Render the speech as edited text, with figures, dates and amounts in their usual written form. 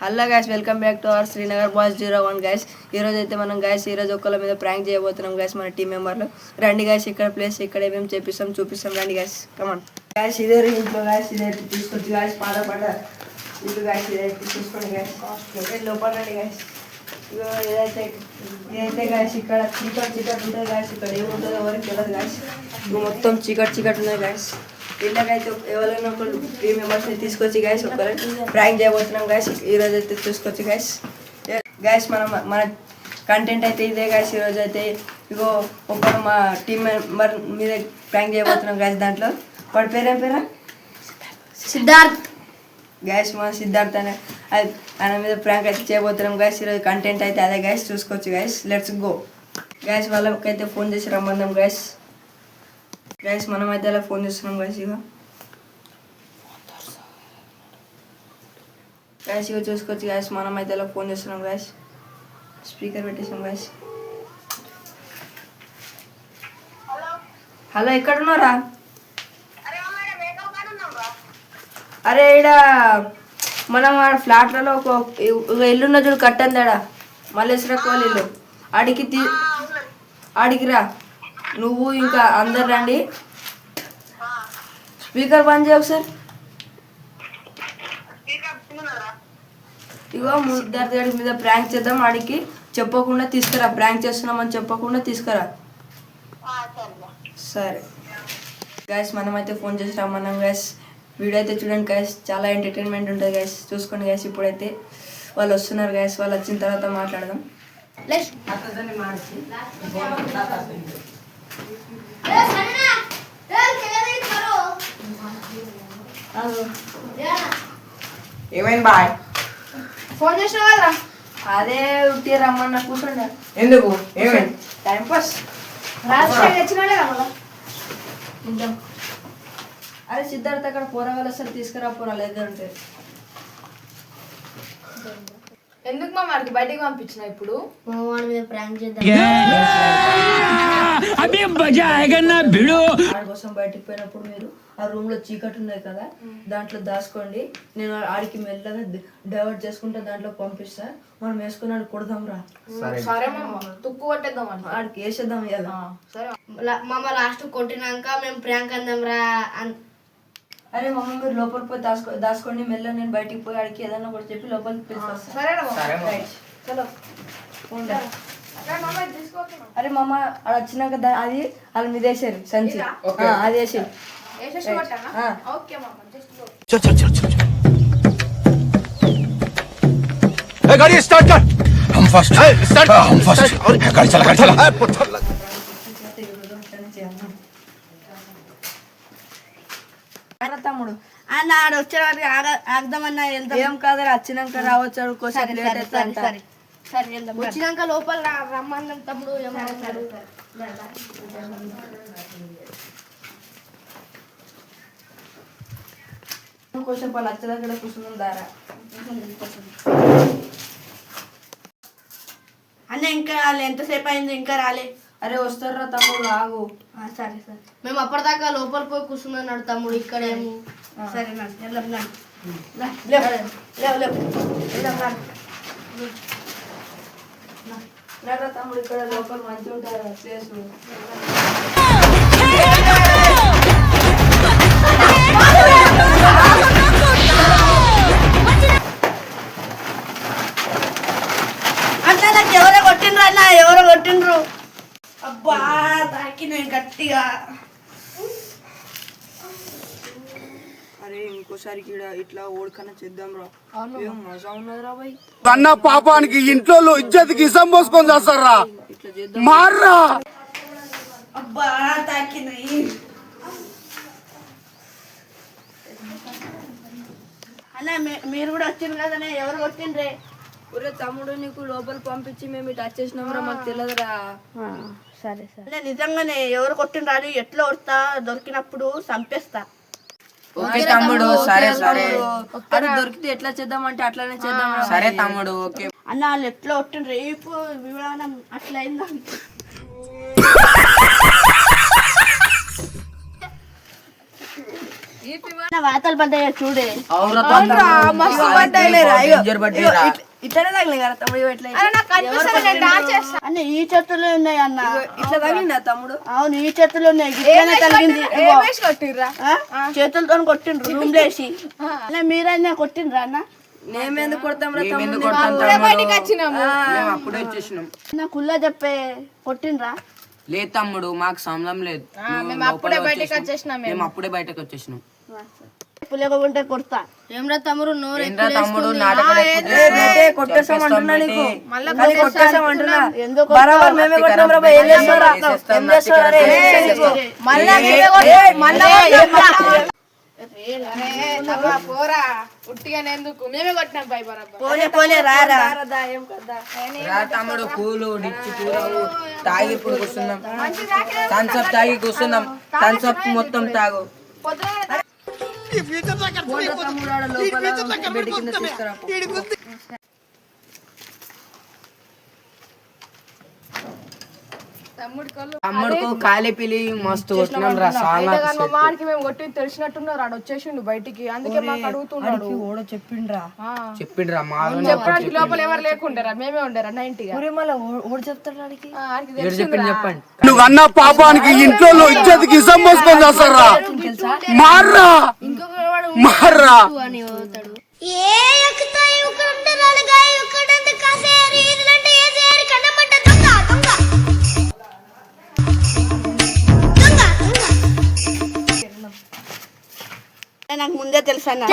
Hello guys, welcome back to our Srinagar boys 01 guys. ఈరోజు అయితే మనం గైస్ ఈరోజు ఒకళ్ళ మీద ప్రాంక్ చేయబోతున్నాం గైస్, మన టీం మెంబర్లు. రండి గైస్, ఇక్కడ ప్లేస్ ఇక్కడ ఏమేమి చూపిస్తాం రండి గైస్, కమాన్ గైస్. ఇదే ఇంట్లో గైస్, ఇదైతే తీసుకొచ్చి గైస్ పాట ఇల్లు గైస్, ఇదైతే తీసుకోండి గైస్, లోపల రండి గైస్. ఇదైతే గైస్ ఇక్కడ చీకట్ ఉంటుంది గైస్, ఇక్కడ ఏముంటుందో ఎవరికి తెలియదు గైస్. మొత్తం చీకట్ ఉన్నది గైస్. ఇళ్ళకైతే ఎవరైనా ఒకళ్ళు 3 మెంబర్స్ని తీసుకొచ్చి గైస్ ఒకరు ప్రాంక్ చేయబోతున్నాం గైస్. ఈరోజు అయితే తీసుకొచ్చి గైస్ మన కంటెంట్ అయితే ఇదే గైస్. ఈరోజు అయితే ఇగో ఒకరు మా టీం మెంబర్ మీద ప్రాంక్ చేయబోతున్నాం గైస్. దాంట్లో వాడి పేరేం పేరా? సిద్ధార్థ్ గైస్. మన సిద్ధార్థ్ ఆయన మీద ప్రాంక్ అయితే చేయబోతున్నాం గైస్. ఈరోజు కంటెంట్ అయితే అదే గైస్, చూసుకోవచ్చు గైస్. Let's go guys. వాళ్ళకైతే ఫోన్ చేసి రమ్మందాం గైస్. మనం అయితే అలా ఫోన్ చేస్తున్నాం గైస్. ఇక చూసుకోవచ్చు గైస్, మనం అయితే అలా ఫోన్ చేస్తున్నాం గైస్. స్పీకర్ పెట్టేసాం గైస్. హలో, ఎక్కడున్నారా? అరే ఈడ మనం ఫ్లాట్లలో ఒక ఇల్లున్న చూడు, కట్టంది ఆడ మల్లేశ్వరక్క వాళ్ళ ఇల్లు. ఆడికి రా నువ్వు ఇంకా అందరు రండి. స్పీకర్ బంద్ చేయ ఒకసారి. ఇగో సిద్ధార్థ్ గారి మీద ప్రాంక్ చేద్దాం. ఆడికి చెప్పకుండా తీసుకురా, ప్రాంక్ చేస్తున్నామని చెప్పకుండా తీసుకురా. సరే గైస్, మనమైతే ఫోన్ చేసి రమ్మన్నాం గైస్. వీడియో అయితే చూడండి గైస్, చాలా ఎంటర్టైన్మెంట్ ఉంటుంది గైస్, చూసుకోండి గైస్. ఇప్పుడైతే వాళ్ళు వస్తున్నారు గైస్, వాళ్ళు వచ్చిన తర్వాత మాట్లాడదాం. ఏమైంది బాయ్? ఫోన్ చేసిన వాళ్ళ అదే ఉట్టి రమ్మన్నా, కూర్చోండి. ఎందుకు? ఏమైంది? Time pass. అరే సిద్ధార్థ్, అక్కడ పోరగాలు వస్తారు, తీసుకురా పోరాలు ఎదురుంటే. ఎందుకు మా వాడికి బయటికి పంపించిన? ఇప్పుడు వాడి మీద ప్రాంక్ చేద్దాం కోసం బయటికి పోయినప్పుడు మీరు ఆ రూమ్ లో చీకటి ఉన్నాయి కదా, దాంట్లో దాచుకోండి. నేను ఆడికి మెల్లగా డైవర్ట్ చేసుకుంటా, దాంట్లో పంపిస్తా. మనం వేసుకున్నాడు కొడదాం రా. సరే మామ, తుక్కు కొట్టేద్దాం అని ఆడికి వేసేద్దాం ఇలా. సరే మామ, లాస్ట్ కొట్టినాక మేము ప్రియాంక అందాం రా. అరే మమ్మీ, మీరు లోపలికి పోయి దాచుకోండి. మెల్ల నేను బయటికి పోయి ఆడికి ఏదన్నా కూడా చెప్పి లోపలికి పిలుస్తాను. సరే చలో. అరే మామ, ఆడ వచ్చినాక అది వాళ్ళ మీద వేసారు సంచి, అది వేసారు. गाड़ी स्टार्ट कर. हम फर्स्ट. स्टार्ट. हम फर्स्ट. गाड़ी चला. తమ్ముడు అన్న ఆడ వచ్చే వారికి ఆగదామన్నా వెళ్తాం. ఏం కాదు, వచ్చినాక రావచ్చు. సరే వెళ్దాం. వచ్చినాక లోపల రమ్మన్నాం తమ్ముడు. ఏమన్నాడు? కోసం వాళ్ళు వచ్చే దగ్గర కూర్చున్నాం దారా. అన్న ఇంకా రాలే, ఎంతసేపు అయింది ఇంకా రాలే. అరే వస్తారా తమ్ముడు, ఆగు. సరే మేము అప్పటిదాకా లోపల పోయి కూర్చున్నాడు తమ్ముడు. ఇక్కడ ఏమో సరే లేరా తమ్ముడు, ఇక్కడ లోపల మంచిగా ఉంటారు ప్లేస్. అట్లా నాకు ఎవరో కొట్టిండ్రు అన్న, ఎవరో కొట్టిండ్రు. అబ్బా తాకినాయి గట్టిగా. అరే ఇంకోసారి ఇట్లా ఓడికన్నా చేద్దాం రా. ఏం మజా ఉన్నదిరా బాయ్. అన్న పాపానికి ఇంట్లో ఇజ్జత్కి ఇసం పోసుకొని చేస్తారా? ఇట్లా చేద్దాం. మార్రా. అబ్బా తాకినాయి అన్న. మీరు కూడా వచ్చిండ్రు కదనే, ఎవరు కొట్టిండ్రే? ఒరే తమ్ముడు, నీకు లోపల పంపించి మేము ఇటు వచ్చేసినాం రా, మాకు తెలియదురా. సరే నిజంగానే ఎవరు కొట్టిండ్రు అని ఎట్లా కొడతా, దొరికినప్పుడు చంపేస్తా. ఓకే తమ్ముడు. సరే అది దొరికితే ఎట్లా చేద్దాం అంటే అట్లానే చేద్దాం. సరే తమ్ముడు. ఓకే అన్న, వాళ్ళు ఎట్లా కొట్టిండ్రు? రేపు విమానం అట్లా అయిందా? నా వాతలు పడ్డాయి చూడే. ఇట్లనే తగిలింది కదా తమ్ముడు, ఇగో ఇట్లా అన్న ఈ చేతుల్లో ఉన్నాయి అన్న. ఇట్లా తగిలిందా తమ్ముడు? అవును ఈ చేతుల్లో ఉన్నాయి. గిట్లనే తగిలింది. చేతులతో కొట్టిండ్రు రూమ్ లేసి. అన్న మీరైనా కొట్టిండ్రా అన్న? నేమెందుకు కొడతాం రా మేము ఎందుకు తమ్ముడు? కొడతాం తమ్ముడు? మేము అప్పుడే వచ్చేసినాం. అన్న కుల్ల చెప్పే కొట్టిండ్రా? లేదు తమ్ముడు, మాకు సంబంధం లేదు. మేము అప్పుడే బయటకు వచ్చేసినాం. మేము అప్పుడే బయటకు వచ్చేసినాం. పులేకుంటే కొడతా. ఏమ్రా తమ్ముడు నోరు ఏంట్రా తమ్ముడు నాటకాలు ఎక్కువ ఏ చేస్తున్నావు? బేటే, కొట్టేసాం అంటున్నా నీకు. మళ్ళా అది కొట్టేసాం అంటున్నా. ఎందుకు బరాబర్ మేమే కొట్టాం రా. ఏం చేస్తారా? ఏం చేస్తారా రే? ఏం చేస్తారా? పోరా ఉట్టిగానే ఎందుకు మేమే కొట్టినాం పై బరాబర్. పోలే పోలే రారా. ఏం కదా రా తమ్ముడు, కూలు డిచ్చి కూలు తాగి ఇప్పుడు కూర్చున్నాం. థమ్స్అప్ తాగి కూర్చున్నాం. థమ్స్అప్ మొత్తం తాగు. తమ్ముడు ఆడ లోపల బెడ్ కింద తీసుకురా. తమ్ముడుకు కాలి పిలి మస్తు కొట్టినాం రా. చాలా మా వాడికి మేము కొట్టి తెలిసినట్టున్నారు ఆడ వచ్చేసిండు బయటికి, అందుకే మాకు అడుగుతున్నాడు. ఓడ చెప్పిండ్రా. చెప్పిండ్రా మా చెప్పడానికి లోపల ఎవరు లేకుండారా, మేమే ఉండరా 90గా. మళ్ళీ ఓడి చెప్తాడు వాడికి. చెప్పింది చెప్పండి. నువ్వు అన్న పాపానికి ఇంట్లో ఇజ్జతికి ఇసం మోసుకొని చేస్తారా? మార్రా మార్రా. నాకు ముందే తెలుసా అన్న.